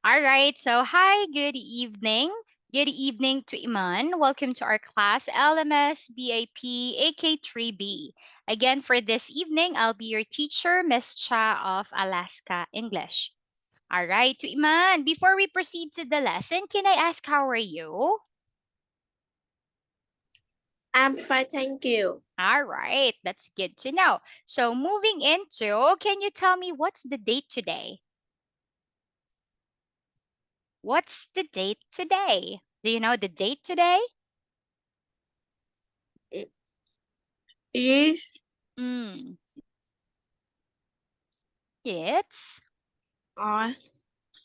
All right. So, hi, good evening. Good evening to Iman. Welcome to our class LMS BAP AK3B. Again, for this evening, I'll be your teacher, Miss Cha of Alaska English. All right, to Iman, before we proceed to the lesson, can I ask how are you? I'm fine, thank you. All right, that's good to know. So, moving into, can you tell me what's the date today? What's the date today? Do you know the date today? It is Mm, it's on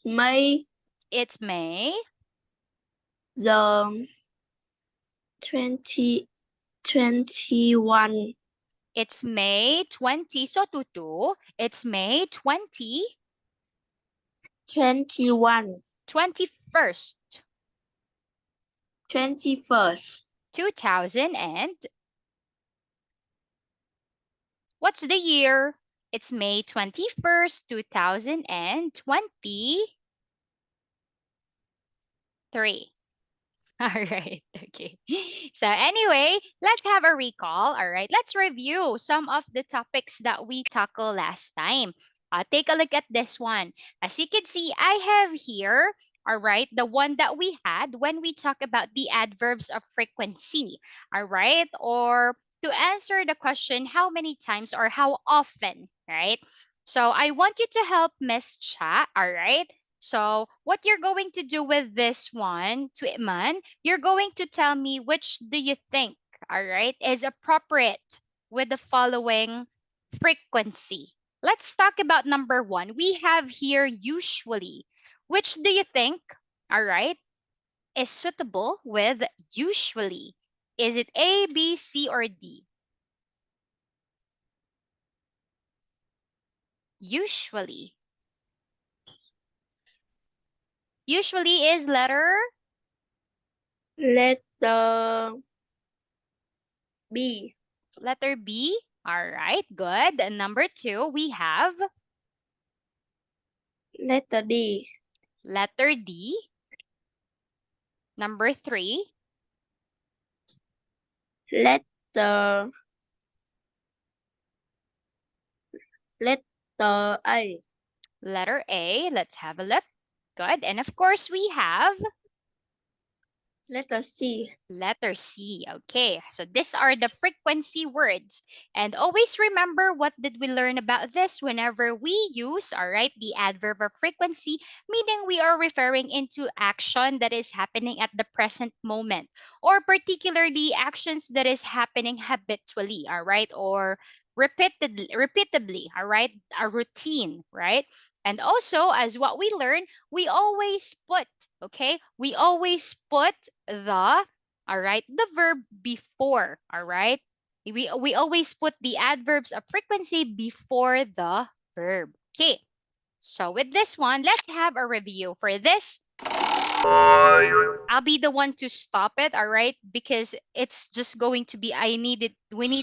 May It's May. the 2021. It's May 20. So, tutu, it's May 21. 21st, 21st. 2000 and what's the year? It's May 21st, 2023. All right. Okay. So, anyway, let's have a recall. All right. Let's review some of the topics that we tackled last time. Take a look at this one. As you can see, I have here, all right, the one that we had when we talk about the adverbs of frequency. All right. Or to answer the question, how many times or how often, right? So, I want you to help Miss Cha. All right. So, what you're going to do with this one, to Iman, you're going to tell me which do you think, all right, is appropriate with the following frequency. Let's talk about number one. We have here usually. Which do you think, all right, is suitable with usually? Is it A, B, C, or D? Usually. Usually is Letter B. letter B. All right, good. And number two, we have Letter D. letter D. Number three, Letter Letter A. letter A. Let's have a look. Good. And of course, we have Letter C. letter C. Okay. So these are the frequency words. And always remember what did we learn about this whenever we use, all right, the adverb of frequency, meaning we are referring into action that is happening at the present moment, or particularly actions that is happening habitually, all right, or repeatedly, all right, a routine, right? And also, as what we learn, we always put, okay, we always put the, all right, the verb before, all right? We always put the adverbs of frequency before the verb. Okay. So with this one, let's have a review. For this, I'll be the one to stop it, all right? Because it's just going to be we need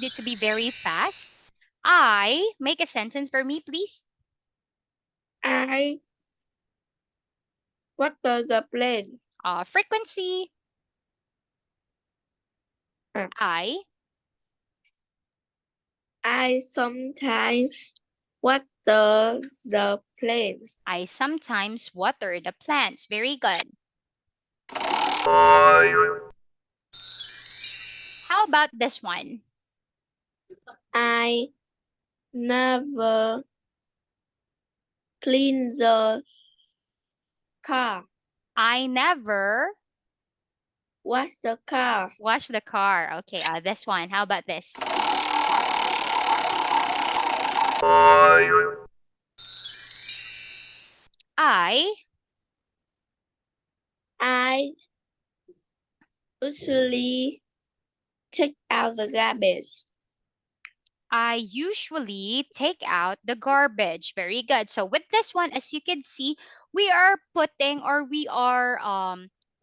it to be very fast. I make a sentence for me, please. I water the plane. Frequency. Uh, I I sometimes water the plane. I sometimes water the plants. Very good. How about this one? I never clean the car. I never Wash the car. wash the car. Okay, this one. How about this? I I usually take out the garbage. I usually take out the garbage. Very good. So with this one, as you can see, we are putting or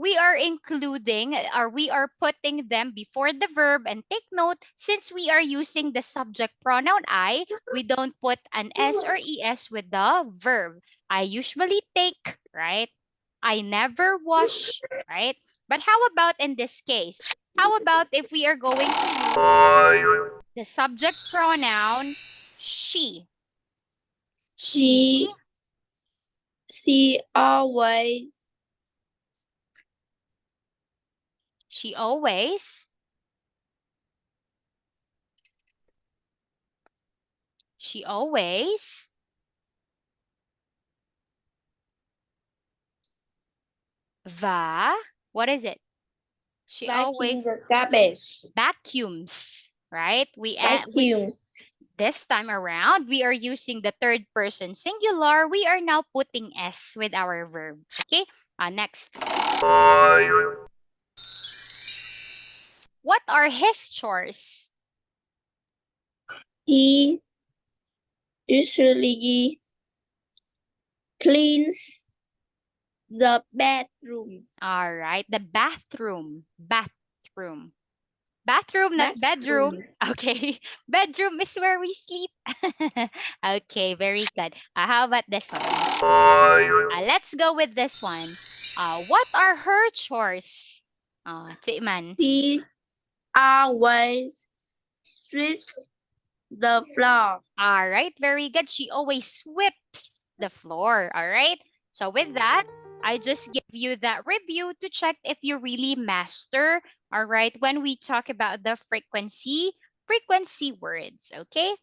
we are including or we are putting them before the verb. And take note, since we are using the subject pronoun I, we don't put an S or ES with the verb. I usually take, right? I never wash, right? But how about in this case? How about if we are going to use the subject pronoun she? She, She she always she always, she always va, what is it? She vacuum always the garbage. vacuums, right? We Vacuums. this time around we are using the third person singular. We are now putting s with our verb. Okay. Next, what are his chores? He usually cleans the bedroom. All right, the bathroom. Bathroom. Bathroom, not bedroom. Bathroom. Okay. Bedroom is where we sleep. Okay, very good. How about this one? Let's go with this one. What are her chores? Tuiman. He always sweeps the floor. All right, very good. She always sweeps the floor. All right. So with that, I just give you that review to check if you really master. All right, when we talk about the frequency words. Okay.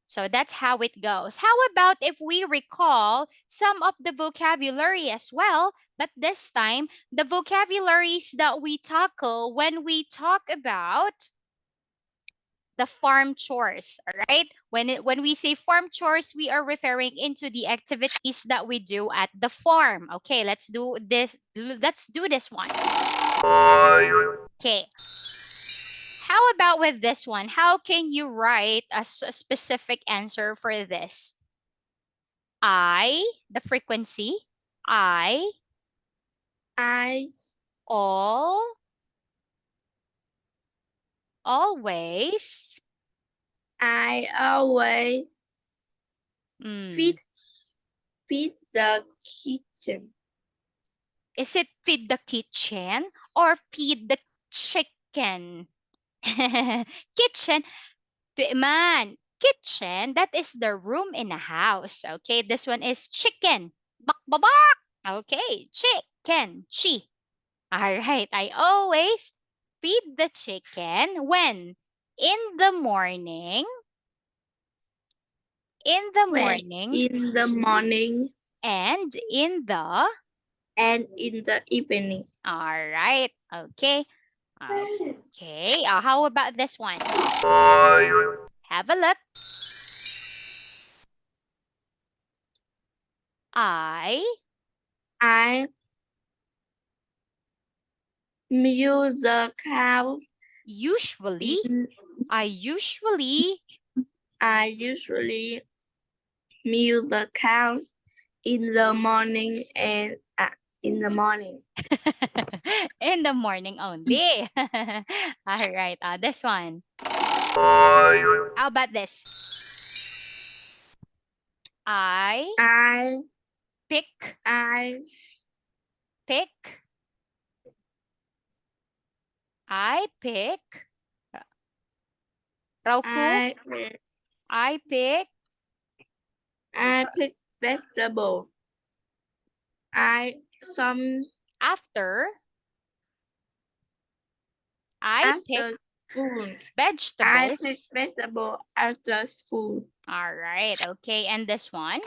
So that's how it goes. How about if we recall some of the vocabulary as well, but this time the vocabularies that we tackle when we talk about the farm chores, all right? When we say farm chores, we are referring into the activities that we do at the farm. Okay, let's do this one. Okay, how about with this one? How can you write a specific answer for this? I, the frequency, I I all always I always mm, feed feed the kitchen. is it feed the kitchen or feed the chicken? Kitchen. Man, kitchen, that is the room in a house. Okay, this one is chicken. Bak babak. Okay, chicken. Chi. All right, I always feed the chicken when? In the morning. In the When morning in the morning and in the. and in the evening. All right, okay. Okay, how about this one? Have a look. I I milk the cow usually in I usually I usually milk the cows in the morning and in the morning. in the morning only. All right, this one. How about this? I I pick, I pick, I pick, Roku, I I pick, I pick vegetable. I some after, I pick after school. I pick vegetables. vegetable after school. All right, okay, and this one.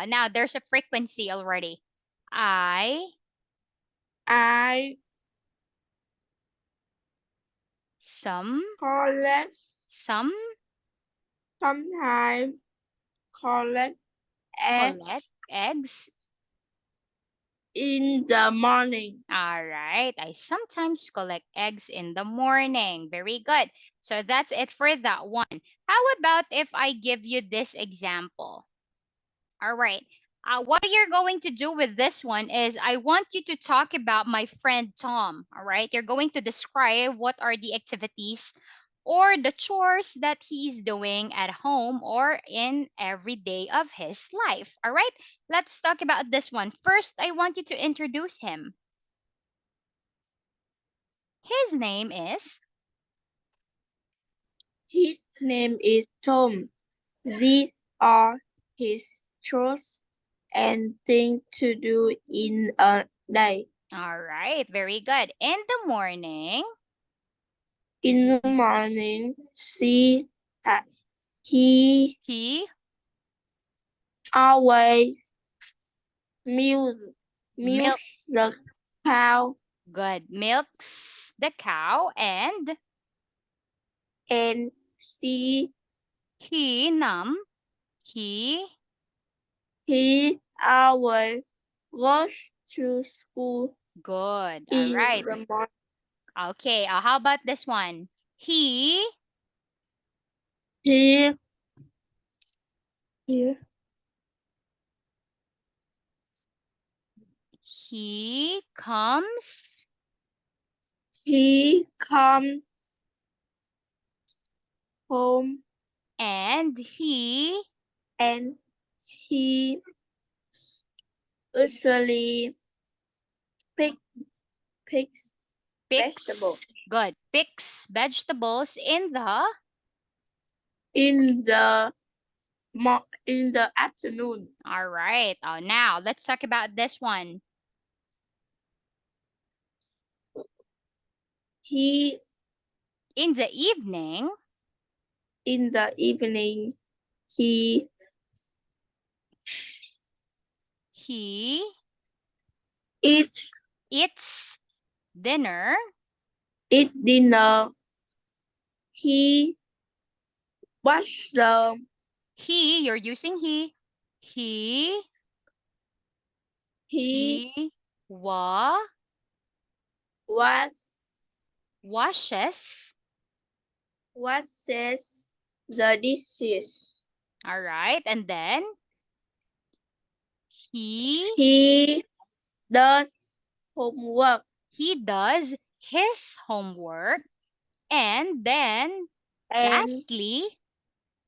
Now there's a frequency already. I, I some, collect some, sometimes collect collect eggs eggs. in the morning. All right. I sometimes collect eggs in the morning. Very good. So that's it for that one. How about if I give you this example? All right. What you're going to do with this one is I want you to talk about my friend Tom. All right. You're going to describe what are the activities or the chores that he's doing at home or in every day of his life. All right. Let's talk about this one. First, I want you to introduce him. His name is. His name is Tom. These are his chores and things to do in a day. All right. Very good. In the morning, In the morning, he he always milk milk. milks the cow Good. Milks the cow and and she he num. He he always goes to school good. All in right. the morning. Okay. How about this one? He He he, he comes he come home and he and he usually pick picks vegetables picks good. Picks vegetables in the. in the in the afternoon. All right. Now let's talk about this one. He In the evening, in the evening he he eats eats dinner. eat dinner. He wash the He, you're using he. He he he wa was washes. washes the dishes. All right. And then he He does homework he does his homework. And then and lastly,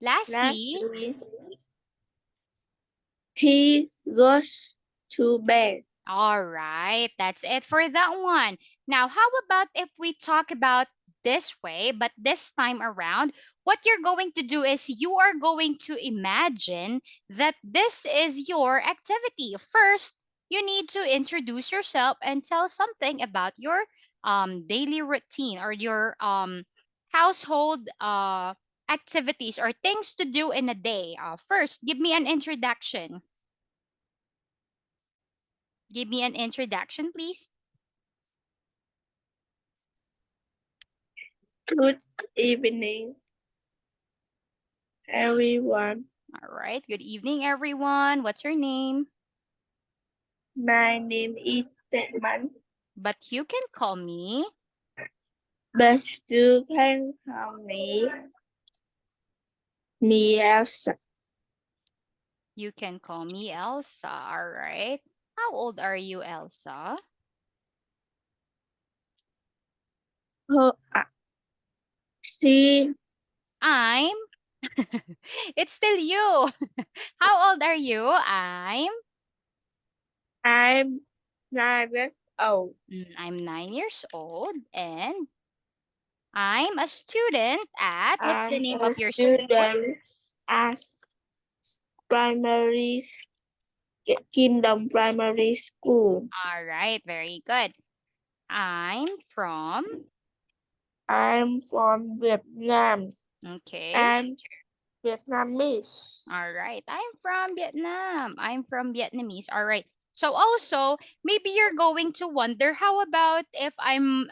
lastly, lastly he goes to bed. all right, that's it for that one. Now, how about if we talk about this way, but this time around, what you're going to do is you are going to imagine that this is your activity. First, you need to introduce yourself and tell something about your daily routine or your household activities or things to do in a day. First, give me an introduction. Give me an introduction, please. Good evening, everyone. All right. Good evening, everyone. What's your name? My name is Tedman, But you can call me. but you can call me Elsa. You can call me Elsa. All right. How old are you, Elsa? Oh, see, I'm. It's still you. How old are you? I'm 9 years old. I'm 9 years old, and I'm a student at. What's the I'm name a of your school? student at primary Kingdom Primary School. All right. Very good. I'm from. I'm from Vietnam. Okay. I'm Vietnamese. All right. I'm from Vietnam. I'm from Vietnamese. All right. So also, maybe you're going to wonder how about if I'm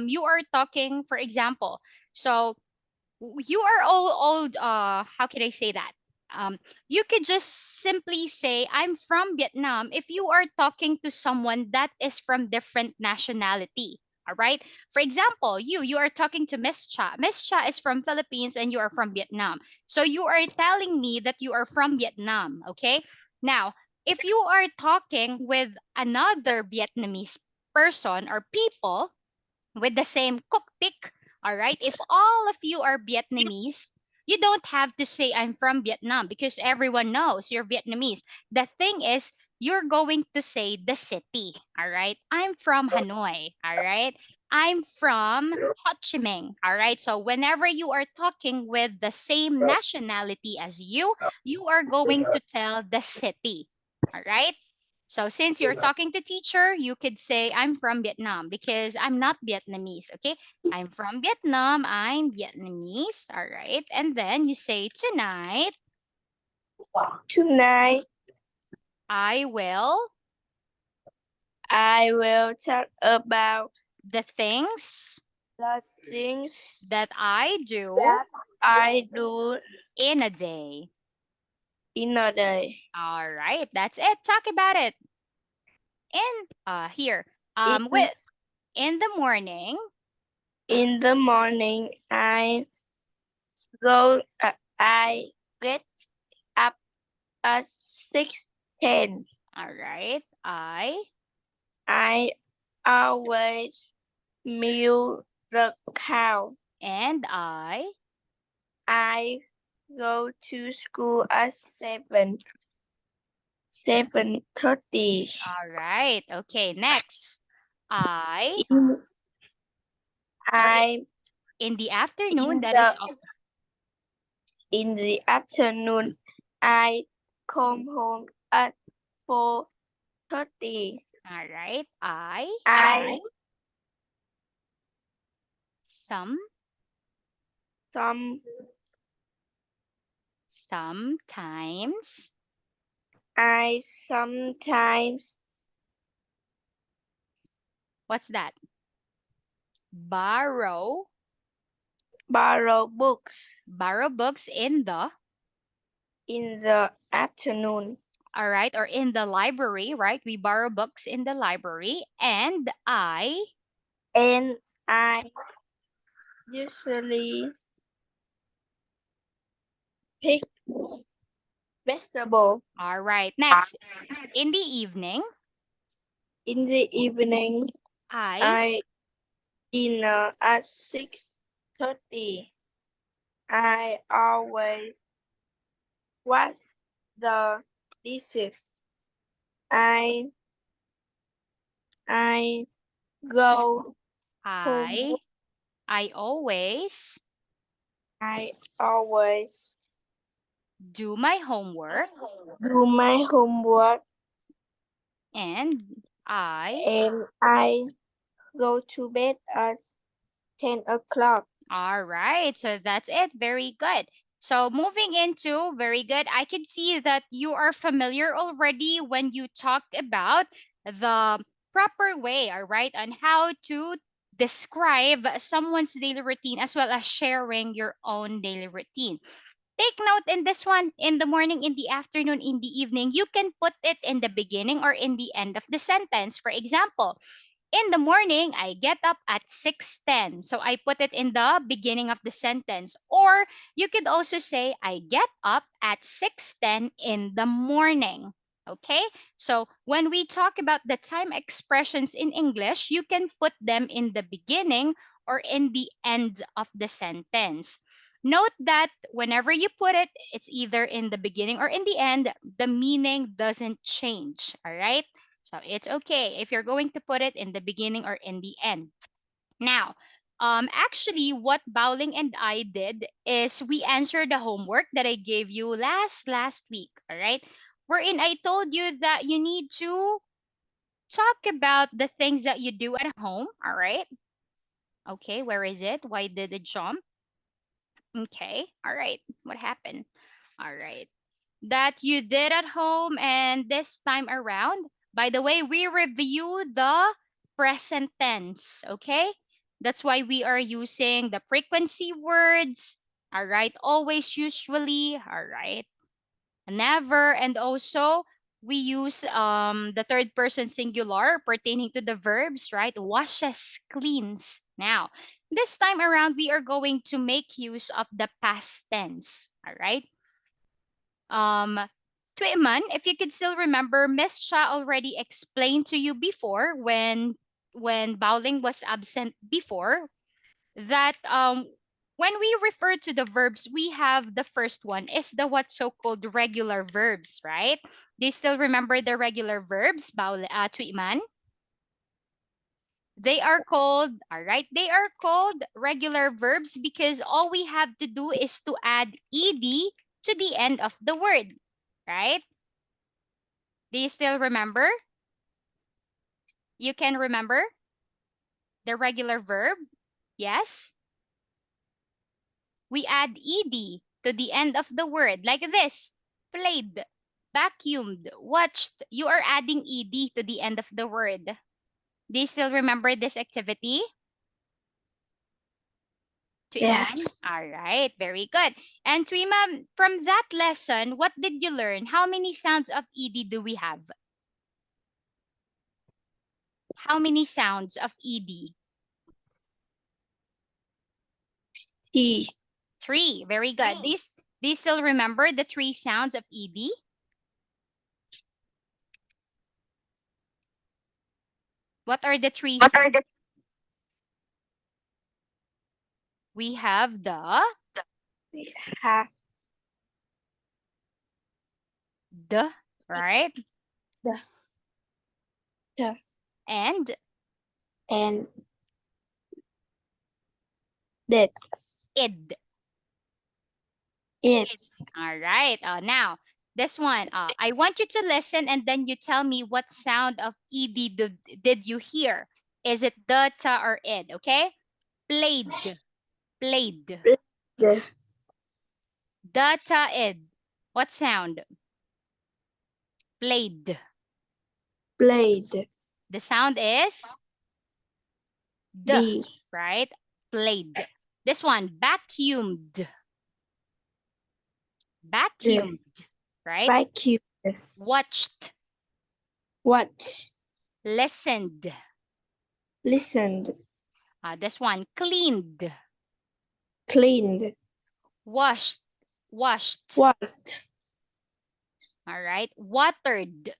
you are talking, for example. So you are all how can I say that? You could just simply say I'm from Vietnam if you are talking to someone that is from different nationality. All right. For example, you are talking to Miss Cha. Miss Cha is from Philippines and you are from Vietnam. So you are telling me that you are from Vietnam, okay? Now, if you are talking with another Vietnamese person or people with the same cooktik, all right? If all of you are Vietnamese, you don't have to say I'm from Vietnam because everyone knows you're Vietnamese. The thing is, you're going to say the city, all right? I'm from Hanoi, all right? I'm from Ho Chi Minh, all right? So whenever you are talking with the same nationality as you are going to tell the city, all right? So since you're talking to teacher, you could say I'm from Vietnam because I'm not Vietnamese, okay? I'm from Vietnam, I'm Vietnamese, all right? And then you say tonight Tonight, I will I will talk about the things the things that I do that I do in a day. in a day. All right, that's it. Talk about it. In here. In, With in the morning, in the morning, go. I get up at 6:10. all right, I I always milk the cow. and I. I go to school at 7:30. All right. Okay, next. I In or I in the afternoon in that is the in the afternoon I come home at 4:30. all right. I I some some sometimes I sometimes what's that? Borrow borrow books borrow books in the in the afternoon. all right or in the library, right? We borrow books in the library and I And I usually pick vegetable. all right. Next, in the evening, In the evening, I I dinner at 6:30. I always wash the dishes. I I go home. I I always I always do my homework do my homework and I and I go to bed at 10 o'clock. all right, so that's it. Very good. So moving into very good, I can see that you are familiar already when you talk about the proper way, all right, on how to describe someone's daily routine as well as sharing your own daily routine. Take note in this one in the morning, in the afternoon, in the evening. You can put it in the beginning or in the end of the sentence. For example, in the morning, I get up at 6:10. So I put it in the beginning of the sentence. Or you could also say I get up at 6:10 in the morning. Okay? So when we talk about the time expressions in English, you can put them in the beginning or in the end of the sentence. Note that whenever you put it, it's either in the beginning or in the end, the meaning doesn't change. All right? So it's okay if you're going to put it in the beginning or in the end. Now, actually, what Bowling and I did is we answered the homework that I gave you last week. All right, wherein I told you that you need to talk about the things that you do at home. All right. Okay, where is it? Why did it jump? Okay. All right. What happened? All right. That you did at home and this time around. By the way, we review the present tense, okay? That's why we are using the frequency words, all right? Always, usually, all right? Never, and also we use the third person singular pertaining to the verbs, right? Washes, cleans. Now, this time around, we are going to make use of the past tense, all right? Um, Tuiman, if you could still remember, Miss Cha already explained to you before when Bowling was absent before that when we refer to the verbs, we have the first one is the what so-called regular verbs, right? Do you still remember the regular verbs, Tuiman? They are called, all right, they are called regular verbs because all we have to do is to add ed to the end of the word, right? Do you still remember? You can remember the regular verb? Yes? We add ed to the end of the word like this. Played, vacuumed, watched. You are adding ed to the end of the word. Do you still remember this activity? Tuiman? Yes. All right, very good. And Tuima, from that lesson, what did you learn? How many sounds of ed do we have? How many sounds of ed? T. Three. Very good. Do you still remember the three sounds of ed? What are the three What sounds? are the We have the, we have the, right? the the And and that id. it's All right. Now, this one, I want you to listen and then you tell me what sound of ed did you hear. Is it the, ta, or id? Okay. Played. Played. the The, ta, id. What sound? Played. blade The sound is the, D right? Played. This one, vacuumed. the Vacuumed, right? vacuum Watched. what Listened. listened This one, cleaned. cleaned Washed. Washed. washed All right. Watered.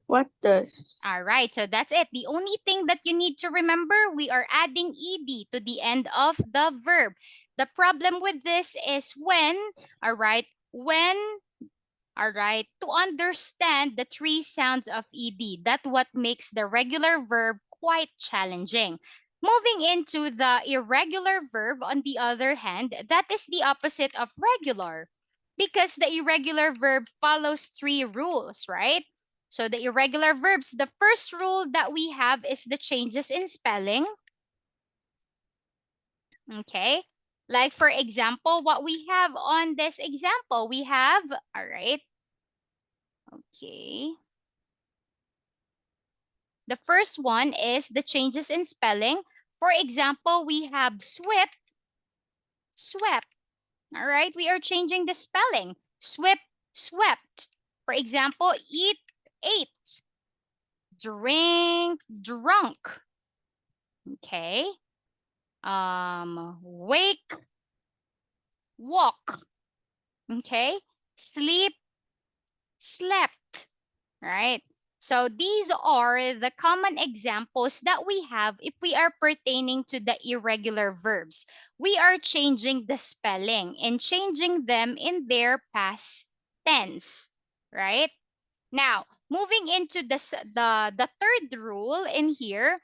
water All right. So that's it. The only thing that you need to remember, we are adding ed to the end of the verb. The problem with this is when, all right, when, all right, to understand the three sounds of ed, that's what makes the regular verb quite challenging. Moving into the irregular verb, on the other hand, that is the opposite of regular because the irregular verb follows three rules, right? So the irregular verbs, the first rule that we have is the changes in spelling. Okay. Like for example, what we have on this example, we have, all right, okay. The first one is the changes in spelling. For example, we have swept, swept. All right, we are changing the spelling. Swept, swept. For example, eat, ate. Drink, drunk. Okay. Wake, walk. Okay. Sleep, slept. Right? So these are the common examples that we have if we are pertaining to the irregular verbs. We are changing the spelling and changing them in their past tense, right? Now, moving into the third rule in here,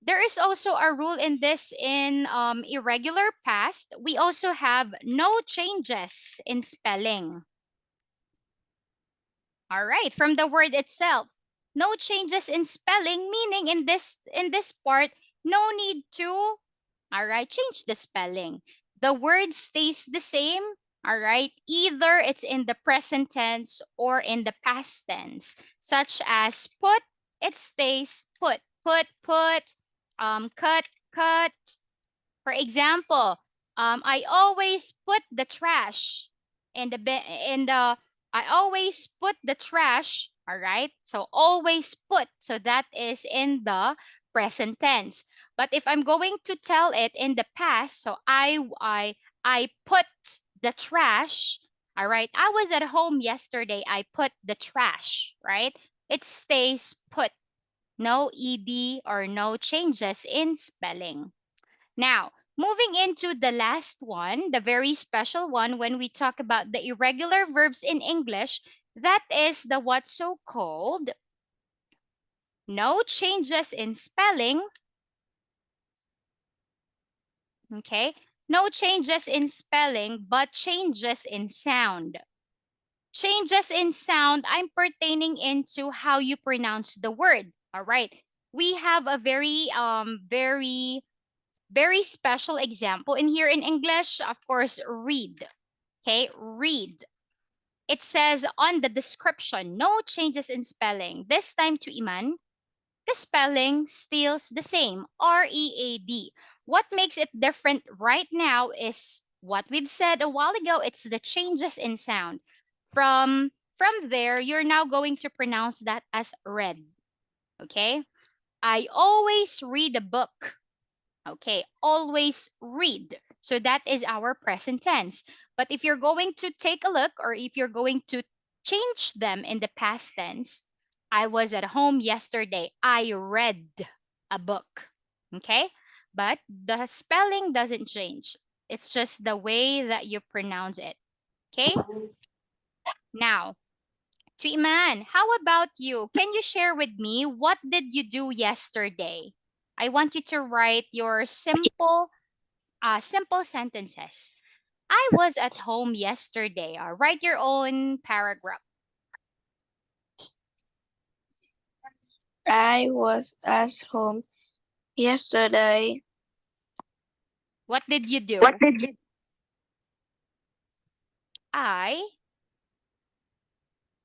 there is also a rule in this in irregular past. We also have no changes in spelling. All right, from the word itself, no changes in spelling, meaning in this part, no need to, all right, change the spelling. The word stays the same, all right, either it's in the present tense or in the past tense, such as put, it stays put, put, cut, cut. For example, I always put the trash in the in the I always put the trash. All right. So always put. So that is in the present tense. But if I'm going to tell it in the past, so I put the trash. All right. I was at home yesterday. I put the trash, right? It stays put. No ed or no changes in spelling. Now, moving into the last one, the very special one when we talk about the irregular verbs in English, that is the what's so called no changes in spelling, okay? No changes in spelling, but changes in sound. Changes in sound, I'm pertaining into how you pronounce the word. All right. We have a very special example in here in English. Of course, read. Okay, read. It says on the description, no changes in spelling. This time to Iman, the spelling still's the same, READ. What makes it different right now is what we've said a while ago. It's the changes in sound. From there, you're now going to pronounce that as read. Okay? I always read a book. Okay, always read. So that is our present tense. But if you're going to take a look or if you're going to change them in the past tense, I was at home yesterday. I read a book. Okay? But the spelling doesn't change. It's just the way that you pronounce it. Okay? Now, Tuiman, how about you? Can you share with me what did you do yesterday? I want you to write your simple sentences. I was at home yesterday. Write your own paragraph. I was at home yesterday. What did you What do? did you I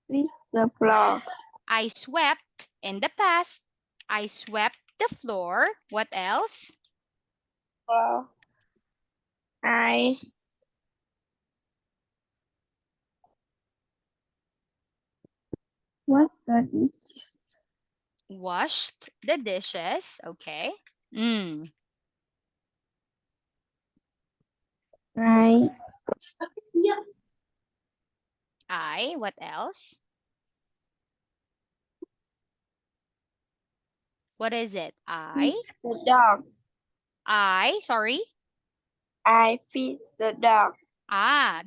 sweep the floor? I swept in the past. I swept the floor. What else? Well, I was the dish. Washed the dishes. Okay. Mm. I What else? What is it? feed the dog. Sorry. I feed the dog.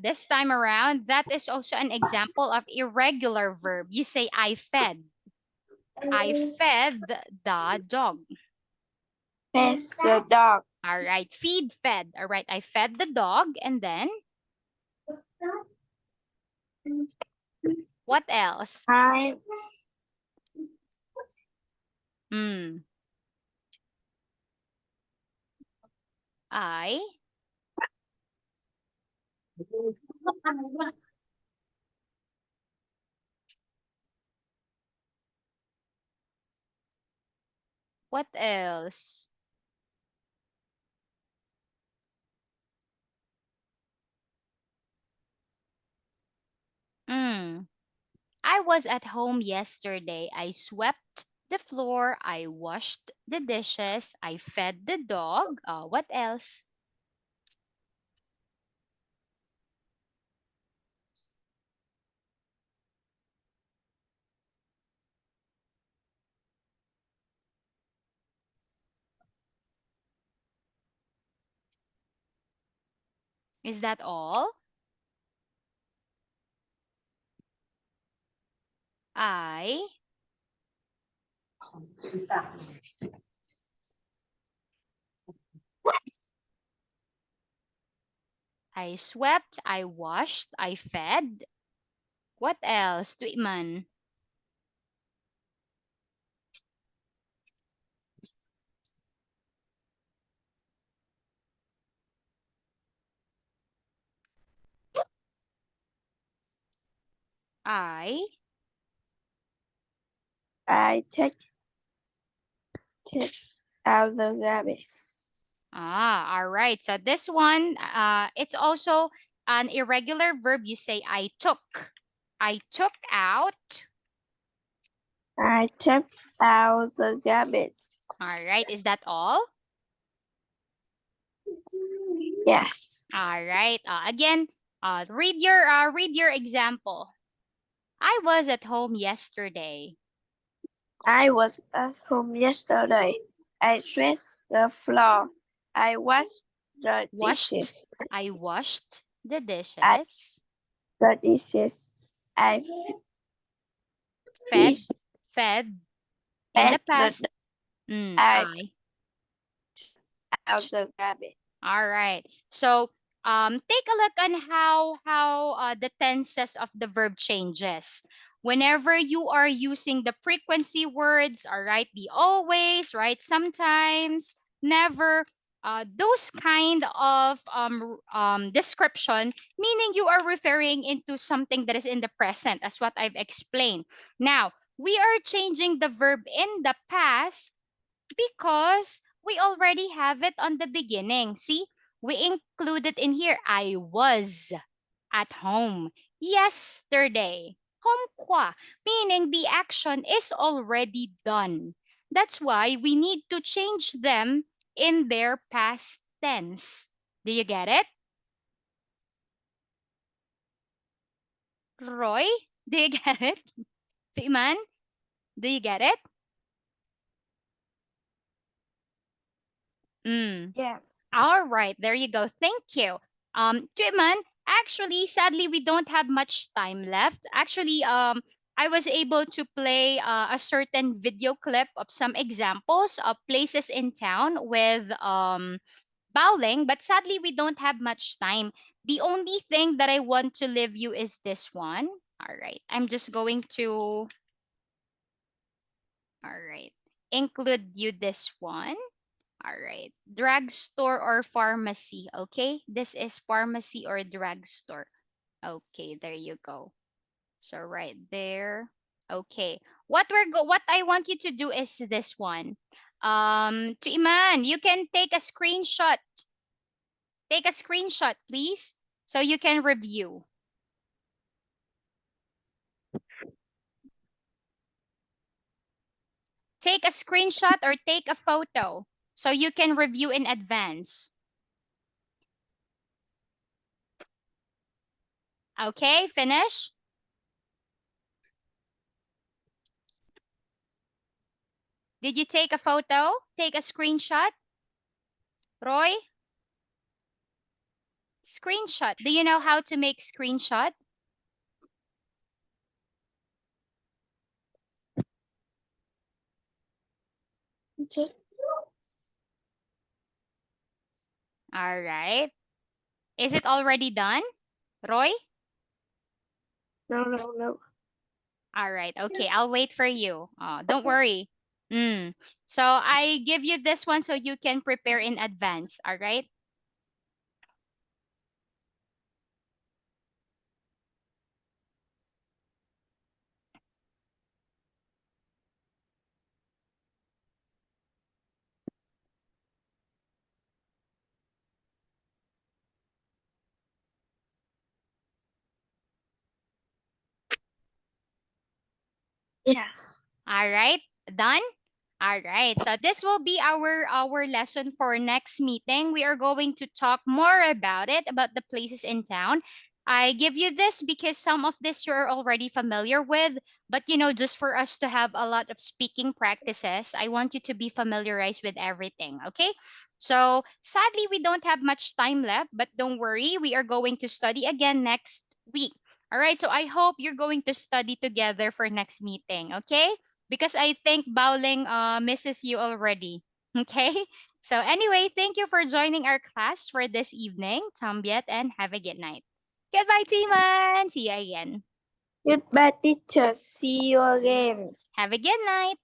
This time around, that is also an example of irregular verb. You say I fed. I fed the dog. Fed the dog. All right, feed, fed. All right, I fed the dog, and then what else? I Hmm. I. What else? Hmm. I was at home yesterday. I swept the floor. I washed the dishes. I fed the dog. What else? Is that all? I. I swept. I washed. I fed. What else, Tuiman? I. I take out the garbage. All right. So this one, it's also an irregular verb. You say I took. I took out. I took out the garbage. All right. Is that all? Yes. All right. Again, Read your example. I was at home yesterday. I was at home yesterday. I swept the floor. I washed the Washed. dishes. I washed the I dishes. the dishes. I Fed. fished Fed. In the at the past. I I. out the garbage. All right. So take a look on how the tenses of the verb changes. Whenever you are using the frequency words, all right, the always, right, sometimes, never, those kind of description, meaning you are referring into something that is in the present, as what I've explained. Now, we are changing the verb in the past because we already have it on the beginning. See, we included in here, I was at home yesterday. Home kwa, meaning the action is already done. That's why we need to change them in their past tense. Do you get it? Roy, do you get it? Iman, do you get it? Mm. Yes. All right, there you go. Thank you. Tuiman, actually, sadly, we don't have much time left. Actually, I was able to play a certain video clip of some examples of places in town with bowling, but sadly, we don't have much time. The only thing that I want to leave you is this one. All right, I'm just going to, all right, include you this one. All right. Drugstore or pharmacy. Okay. This is pharmacy or drugstore. Okay, there you go. So right there. Okay. What I want you to do is this one. To Iman, you can take a screenshot. Take a screenshot, please, so you can review. Take a screenshot or take a photo so you can review in advance. Okay, finish. Did you take a photo? Take a screenshot? Roy? Screenshot. Do you know how to make screenshot? All right. Is it already done? Roy? No, no, no. All right. Okay, I'll wait for you. Don't worry. Mm. So I give you this one so you can prepare in advance. All right. Yeah. All right. Done? All right. So this will be our lesson for next meeting. We are going to talk more about it, about the places in town. I give you this because some of this you're already familiar with, but just for us to have a lot of speaking practices, I want you to be familiarized with everything, okay? So, sadly we don't have much time left, but don't worry, we are going to study again next week. All right? So, I hope you're going to study together for next meeting, okay? Because I think bowling misses you already. Okay? So anyway, thank you for joining our class for this evening, Tambiet, and have a good night. Goodbye, Timan. See you again. Goodbye, teacher. See you again. Have a good night.